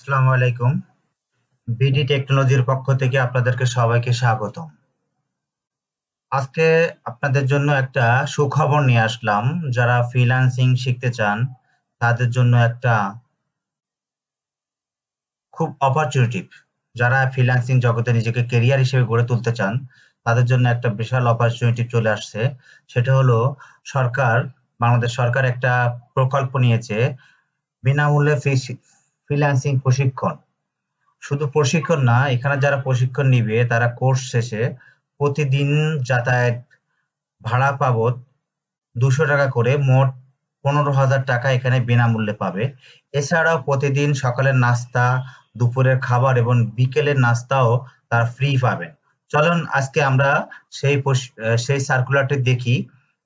আসসালামু আলাইকুম। বিডি টেকনোলজির পক্ষ থেকে আপনাদেরকে সবাইকে স্বাগতম। আজকে আপনাদের জন্য একটা সুখবর নিয়ে আসলাম। যারা ফ্রিল্যান্সিং শিখতে চান তাদের জন্য একটা খুব অপরচুনিটি। যারা ফ্রিল্যান্সিং জগতে নিজেকে কেরিয়ার হিসেবে গড়ে তুলতে চান তাদের জন্য একটা বিশাল অপরচুনিটি চলে আসছে। সেটা হলো বাংলাদেশ সরকার একটা প্রকল্প নিয়েছে, বিনামূল্যে ফ্রিল্যান্সিং প্রশিক্ষণ। শুধু প্রশিক্ষণ না, এখানে যারা প্রশিক্ষণ নিবে তারা কোর্স শেষে প্রতিদিন যাতায়াত ভাড়া বাবদ 200 টাকা করে মোট 15,000 টাকা এখানে বিনামূল্যে পাবে। এছাড়াও প্রতিদিন সকালের নাস্তা, দুপুরের খাবার এবং বিকেলের নাস্তাও তারা ফ্রি পাবেন। চলুন আজকে আমরা সেই সার্কুলারটি দেখি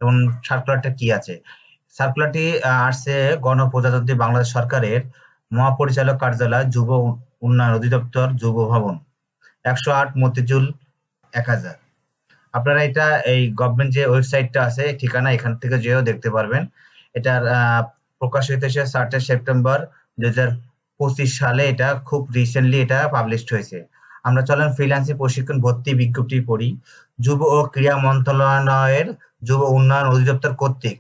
এবং সার্কুলারটা কি আছে। সার্কুলারটি আসছে গণপ্রজাতন্ত্রী বাংলাদেশ সরকারের মহাপরিচালক কার্যালয়, যুব উন্নয়ন অধিদপ্তর, যুব ভবন, 108 মতিঝিল 1000। আপনারা এটা এই গভর্নমেন্ট যে ওয়েবসাইটটা আছে ঠিকানা, এখান থেকে যেও দেখতে পারবেন। এটার প্রকাশিত হয়েছে 7 সেপ্টেম্বর 2025 সালে। এটা খুব রিসেন্টলি এটা পাবলিশড হয়েছে। আমরা চলেন ফ্রিল্যান্সিং প্রশিক্ষণ ভর্তি বিজ্ঞপ্তি পড়ি। যুব ও ক্রীড়া মন্ত্রণালয়ের যুব উন্নয়ন অধিদপ্তর কর্তৃক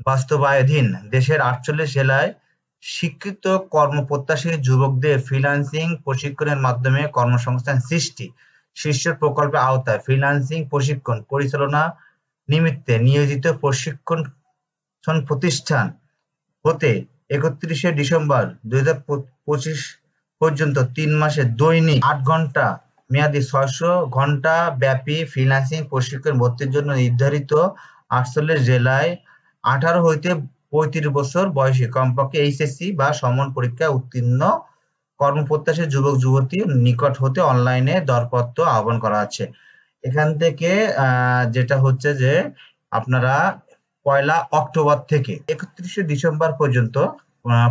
বাস্তবায়নাধীন দেশের 48 জেলায় শিক্ষিত কর্মপ্রত্যাশী যুবকদের ফ্রিল্যান্সিং প্রশিক্ষণের মাধ্যমে কর্মসংস্থান সৃষ্টি শীর্ষক প্রকল্পের আওতায় ফ্রিল্যান্সিং প্রশিক্ষণ পরিচালনা নিমিত্তে নিয়োজিত প্রশিক্ষণ প্রতিষ্ঠান হতে 31শে ডিসেম্বর 2025 পর্যন্ত 3 মাসে দৈনিক 8 ঘন্টা মেয়াদী 600 ঘন্টা ব্যাপী ফ্রিল্যান্সিং প্রশিক্ষণ ভর্তির জন্য নির্ধারিত 48 জেলায় 18 হইতে 35 বছর বয়সী কমপক্ষে এইচএসসি বা সমান পরীক্ষায় উত্তীর্ণ কর্মপ্রত্যাশী যুবক যুবতী নিকট হতে অনলাইনে দরপত্র আহ্বান করা আছে। এখান থেকে যেটা হচ্ছে যে আপনারা 1 অক্টোবর থেকে 31শে ডিসেম্বর পর্যন্ত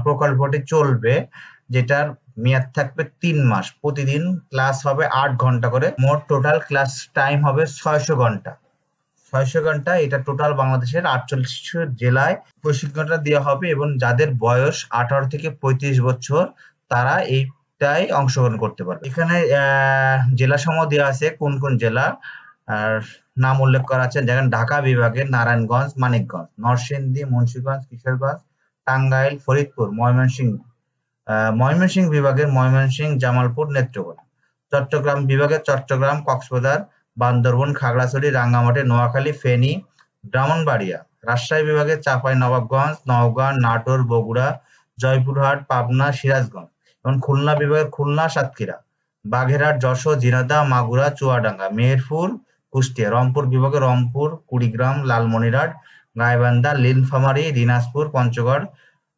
প্রকল্পটি চলবে, যেটার মেয়াদ থাকবে 3 মাস। প্রতিদিন ক্লাস হবে 8 ঘন্টা করে, মোট টোটাল ক্লাস টাইম হবে 600 ঘন্টা। 600 ঘন্টা, এটা টোটাল বাংলাদেশের 48 জেলায় প্রশিক্ষণটা দেওয়া হবে এবং যাদের বয়স 18 থেকে 35 বছর তারা এইটাই অংশগ্রহণ করতে পারবে। এখানে জেলা সমূহ দেওয়া আছে, কোন কোন জেলা আর নাম উল্লেখ করা আছে। যেমন ঢাকা বিভাগের নারায়ণগঞ্জ, মানিকগঞ্জ, নরসিংদী, মুন্সিগঞ্জ, কিশোরগঞ্জ, টাঙ্গাইল, ফরিদপুর, ময়মনসিংহ বিভাগের ময়মনসিংহ, জামালপুর, নেত্রকোনা, চট্টগ্রাম বিভাগের চট্টগ্রাম, কক্সবাজার, বান্দরবান, খাগড়াছড়ি, রাঙ্গামাটি, নোয়াখালী, ফেনী, ব্রাহ্মণবাড়িয়া, রাজশাহী বিভাগের চাঁপাইনবাবগঞ্জ, নওগাঁ, নাটোর, বগুড়া, জয়পুরহাট, পাবনা, সিরাজগঞ্জ এবং খুলনা বিভাগের খুলনা, সাতক্ষীরা, বাগেরহাট, যশোর, ঝিনাইদহ, মাগুরা, চুয়াডাঙ্গা, মেহেরপুর, কুষ্টিয়া, রংপুর বিভাগের রংপুর, কুড়িগ্রাম, লালমনিরহাট, গাইবান্ধা, নীলফামারী, দিনাজপুর, পঞ্চগড়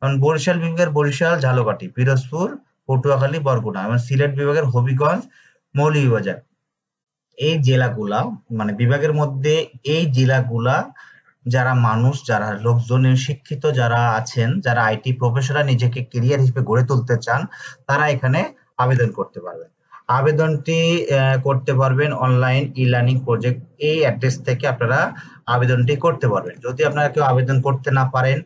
এবং বরিশাল বিভাগের বরিশাল, ঝালকাঠি, পিরোজপুর, পটুয়াখালী, বরগুনা এবং সিলেট বিভাগের হবিগঞ্জ, মৌলভীবাজার। এই জেলাগুলা মানে বিভাগের মধ্যে এই জেলাগুলা যারা লোকজন শিক্ষিত যারা আছেন, যারা আইটি প্রফেশনাল নিজেকে কেরিয়ার হিসেবে গড়ে তুলতে চান, তারা এখানে আবেদন করতে পারবেন। আবেদনটি করতে পারবেন অনলাইন ই-লার্নিং প্রজেক্ট, এই অ্যাড্রেস থেকে আপনারা আবেদনটি করতে পারবেন। যদি আপনারা কেউ আবেদন করতে না পারেন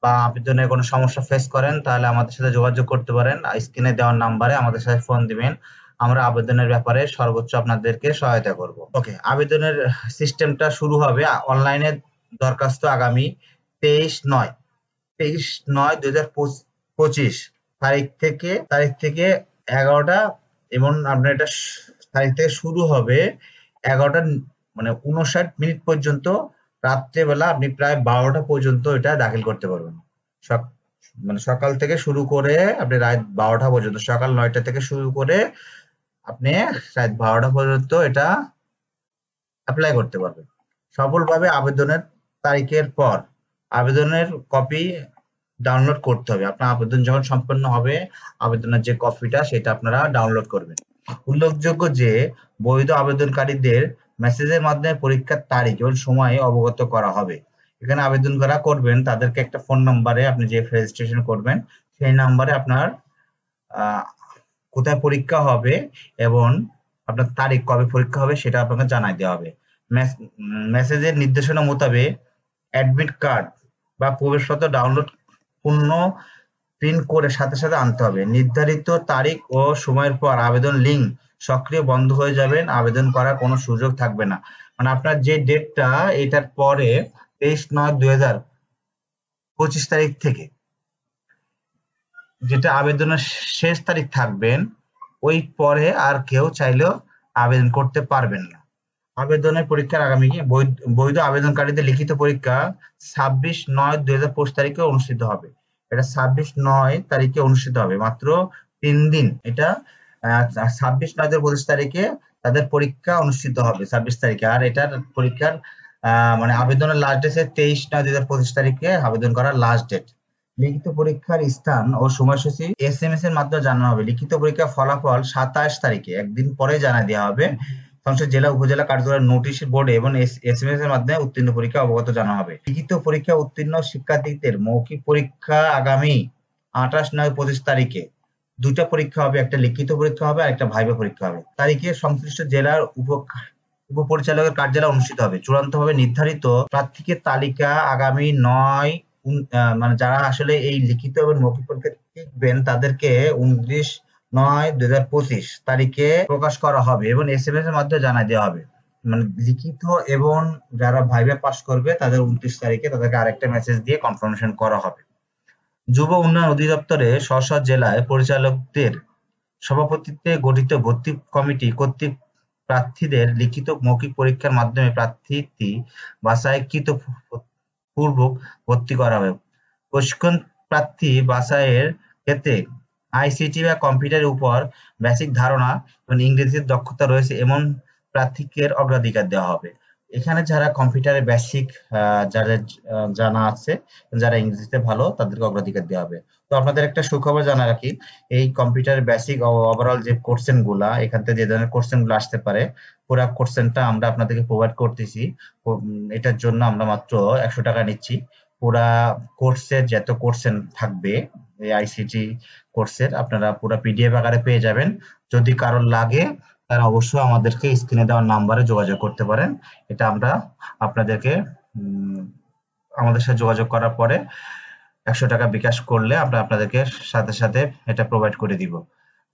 বা আবেদনের কোনো সমস্যা ফেস করেন, তাহলে আমাদের সাথে যোগাযোগ করতে পারেন। স্ক্রিনে দেওয়ার নাম্বারে আমাদের সাথে ফোন দিবেন, আমরা আবেদনের ব্যাপারে সর্বোচ্চ আপনাদেরকে সহায়তা করব। ওকে, আবেদনের সিস্টেমটা শুরু হবে অনলাইনে। দরখাস্ত আগামী 23/9/2025 তারিখ থেকে 11টা এবং আপনার এটা তারিখ থেকে শুরু হবে 11টা মানে 59 পর্যন্ত। রাত্রেবেলা আপনি প্রায় 12টা পর্যন্ত এটা দাখিল করতে পারবেন। মানে সকাল থেকে শুরু করে আপনি রাত 12টা পর্যন্ত, সকাল 9টা থেকে শুরু করে আপনি রাত 12টা পর্যন্ত এটা অ্যাপ্লাই করতে পারবেন। সফলভাবে আবেদনের তারিখের পর আবেদনের কপি ডাউনলোড করতে হবে। আপনার আবেদন যখন সম্পন্ন হবে, আবেদনের যে কপিটা সেটা আপনারা ডাউনলোড করবেন। উল্লেখযোগ্য যে বৈধ আবেদনকারীদের মেসেজের মাধ্যমে পরীক্ষার তারিখ এবং সময় অবগত করা হবে। এখানে আবেদন যারা করবেন তাদেরকে একটা ফোন নম্বরে আপনি যে রেজিস্ট্রেশন করবেন সেই নাম্বারে আপনার কোথায় পরীক্ষা হবে এবং আপনার তারিখ কবে পরীক্ষা হবে সেটা আপনাকে জানাই দেওয়া হবে। মেসেজের নির্দেশনা মোতাবেক অ্যাডমিট কার্ড বা প্রবেশপত্র ডাউনলোড পূর্ণ প্রিন্ট করে সাথে সাথে আনতে হবে। নির্ধারিত তারিখ ও সময়ের পর আবেদন লিঙ্ক সক্রিয় বন্ধ হয়ে যাবেন, আবেদন করার কোনো সুযোগ থাকবে না। মানে আপনার যে ডেটটা এটার পরে 23/9/2025 তারিখ থেকে যেটা আবেদনের শেষ তারিখ থাকবেন, ওই পরে আর কেউ চাইলেও আবেদন করতে পারবেন না। আবেদনের পরীক্ষার আগামী বৈধ আবেদনকারীদের লিখিত পরীক্ষা 26/9/2025 তারিখে অনুষ্ঠিত হবে। এটা 26/9 তারিখে অনুষ্ঠিত হবে, মাত্র 3 দিন। এটা 26/9/2025 তারিখে তাদের পরীক্ষা অনুষ্ঠিত হবে 26 তারিখে। আর এটার পরীক্ষার মানে আবেদনের লাস্ট ডেট 23/9/2025 তারিখে আবেদন করার লাস্ট ডেট। লিখিত পরীক্ষার স্থান ও সময়সূচি SMS এর মাধ্যমে জানানো হবে। লিখিত পরীক্ষার ফলাফল 27 তারিখে, একদিন পরে জানা দেওয়া হবে। সংশ্লিষ্ট জেলা উপজেলা কার্যালয়ের নোটিশ বোর্ডে এবং SMS এর মাধ্যমে উত্তীর্ণ পরীক্ষা অবগত জানানো হবে। লিখিত পরীক্ষা উত্তীর্ণ শিক্ষার্থীদের মৌখিক পরীক্ষা আগামী 28/9/25 তারিখে। দুইটা পরীক্ষা হবে, একটা লিখিত পরীক্ষা হবে আর একটা ভাইভা পরীক্ষা হবে। তারিখে সংশ্লিষ্ট জেলার উপপরিচালকের কার্যালয়ে অনুষ্ঠিত হবে। চূড়ান্তভাবে নির্ধারিত প্রার্থীদের তালিকা আগামী 9 মানে যারা আসলে এই লিখিত এবং মৌখিক পরীক্ষা টিকবেন তাদেরকে 29/9/2025 তারিখে প্রকাশ করা হবে এবং SMS এর মাধ্যমে জানিয়ে দেওয়া হবে। মানে লিখিত এবং যারা ভাইভা পাস করবে তাদের 29 তারিখে তাদেরকে আরেকটা মেসেজ দিয়ে কনফার্মেশন করা হবে। যুব উন্নয়ন অধিদপ্তরে স্ব জেলায় পরিচালকদের সভাপতিত্বে গঠিত ভর্তি কমিটি কর্তৃক প্রার্থীদের লিখিত মৌখিক পরীক্ষার মাধ্যমে প্রার্থী বাছাইকৃত পূর্বক ভর্তি করা হবে। প্রশিক্ষণ প্রার্থী বাছাইয়ের ক্ষেত্রে ICT বা কম্পিউটারের উপর বেসিক ধারণা এবং ইংরেজির দক্ষতা রয়েছে এমন প্রার্থীকে অগ্রাধিকার দেওয়া হবে। এখানে যারা কম্পিউটারে বেসিক যাদের জানা আছে, যারা ইংরেজিতে ভালো তাদেরকে অগ্রাধিকার দেওয়া হবে। তো আপনাদের একটা সুখবর জানা রাখি, এই কম্পিউটার বেসিক ওভারঅল যে কোশ্চেন গুলা এখান থেকে যে ধরনের কোশ্চেন গুলো আসতে পারে পুরো কোশ্চেনটা আমরা আপনাদেরকে প্রোভাইড করতেছি। এটার জন্য আমরা মাত্র 100 টাকা নিচ্ছি। পুরা কোর্সের যত কোশ্চেন থাকবে এই ICT কোর্সের আপনারা পুরো PDF আকারে পেয়ে যাবেন। যদি কারোর লাগে তারা অবশ্যই আমাদেরকে স্ক্রিনে দেওয়া নাম্বারে যোগাযোগ করতে পারেন। এটা আমরা আপনাদেরকে আমাদের সাথে যোগাযোগ করার পরে 100 টাকা বিকাশ করলে আমরা আপনাদেরকে সাথে সাথে এটা প্রোভাইড করে দিব।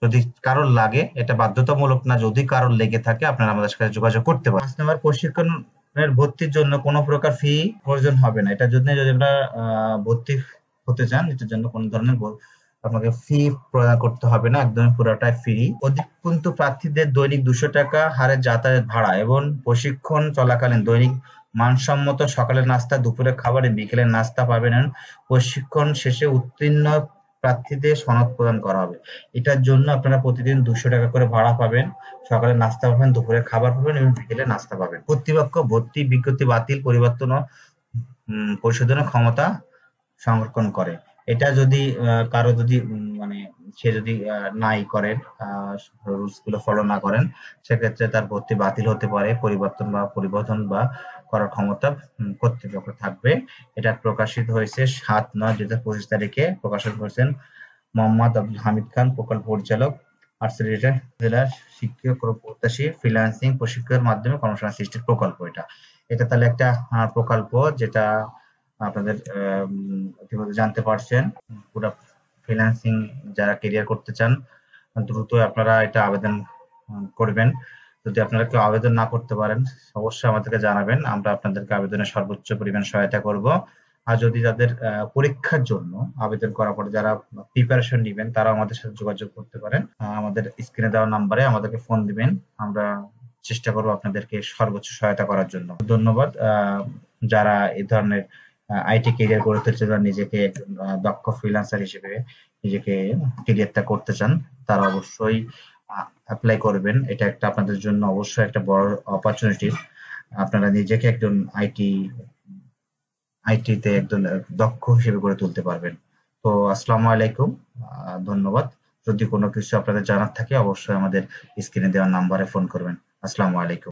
যদি কারোর লাগে, এটা বাধ্যতামূলক না, যদি কারোর লেগে থাকে আপনারা আমাদের সাথে যোগাযোগ করতে পারেন। 5 নম্বর প্রশিক্ষণের ভর্তির জন্য কোনো প্রকার ফি প্রয়োজন হবে না। এটার জন্য যদি আপনারা ভর্তি হতে চান এটার জন্য কোনো ধরনের আপনাকে ফি প্রদান করতে হবে না, একদমই পুরোটাই ফ্রি। অধিকন্তু প্রার্থীদের দৈনিক 200 টাকা হারে যাতায়াত ভাড়া এবং প্রশিক্ষণ চলাকালীন দৈনিক মানসম্মত সকালের নাস্তা, দুপুরের খাবার, বিকেলের নাস্তা পাবেন। প্রশিক্ষণ শেষে উত্তীর্ণ প্রার্থীদের সনদ প্রদান করা হবে। এটার জন্য আপনারা প্রতিদিন 200 টাকা করে ভাড়া পাবেন, সকালে নাস্তা পাবেন, দুপুরে খাবার পাবেন এবং বিকেলে নাস্তা পাবেন। কর্তৃপক্ষ ভর্তি বিজ্ঞপ্তি বাতিল, পরিবর্তন ও পরিশোধনের ক্ষমতা সংরক্ষণ করে। এটা যদি কারো যদি মানে সে যদি নাই করেন, রুলস গুলো ফলো না করেন, সেক্ষেত্রে তার ভর্তি বাতিল হতে পারে, পরিবর্তন বা করার ক্ষমতা কর্তৃপক্ষ থাকবে। এটা প্রকাশিত হয়েছে 7/9/2025 তারিখে। প্রকাশন করেছেন মোহাম্মদ আব্দুল হামিদ খান, প্রকল্প পরিচালক, আর্টসেরিটের জেলার শিক্ষক প্রত্যাশী ফ্রিল্যান্সিং প্রশিক্ষণের মাধ্যমে কর্মসংস্থান সৃষ্টির প্রকল্প। এটা তাহলে একটা প্রকল্প যেটা আপনাদের ইতিমধ্যে জানতে পারছেন। পুরো ফ্রিল্যান্সিং যারা ক্যারিয়ার করতে চান দ্রুত আপনারা এটা আবেদন করবেন। যদি আপনারা কেউ আবেদন না করতে পারেন অবশ্যই আমাদেরকে জানাবেন, আমরা আপনাদেরকে আবেদনের সর্বোচ্চ পরিমাণ সহায়তা করব। আর যদি তাদের পরীক্ষার জন্য আবেদন করার পরে যারা প্রিপারেশন নেবেন তারা আমাদের সাথে যোগাযোগ করতে পারেন। আমাদের স্ক্রিনে দেওয়া নাম্বারে আমাদেরকে ফোন দিবেন, আমরা চেষ্টা করব আপনাদেরকে সর্বোচ্চ সহায়তা করার জন্য। ধন্যবাদ। যারা এই ধরনের IT ক্যারিয়ার গড়ে তুলতে চান, নিজেকে একজন দক্ষ ফ্রিল্যান্সার হিসেবে নিজেকে ক্যারিয়ারটা করতে চান, তারা অবশ্যই অ্যাপ্লাই করবেন। এটা একটা আপনাদের জন্য অবশ্যই একটা বড় অপরচুনিটি। আপনারা নিজেকে একজন আইটিতে একজন দক্ষ হিসেবে গড়ে তুলতে পারবেন। তো আসসালামু আলাইকুম, ধন্যবাদ। যদি কোনো কিছু আপনাদের জানার থাকে অবশ্যই আমাদের স্ক্রিনে দেওয়া নাম্বারে ফোন করবেন। আসসালামু আলাইকুম।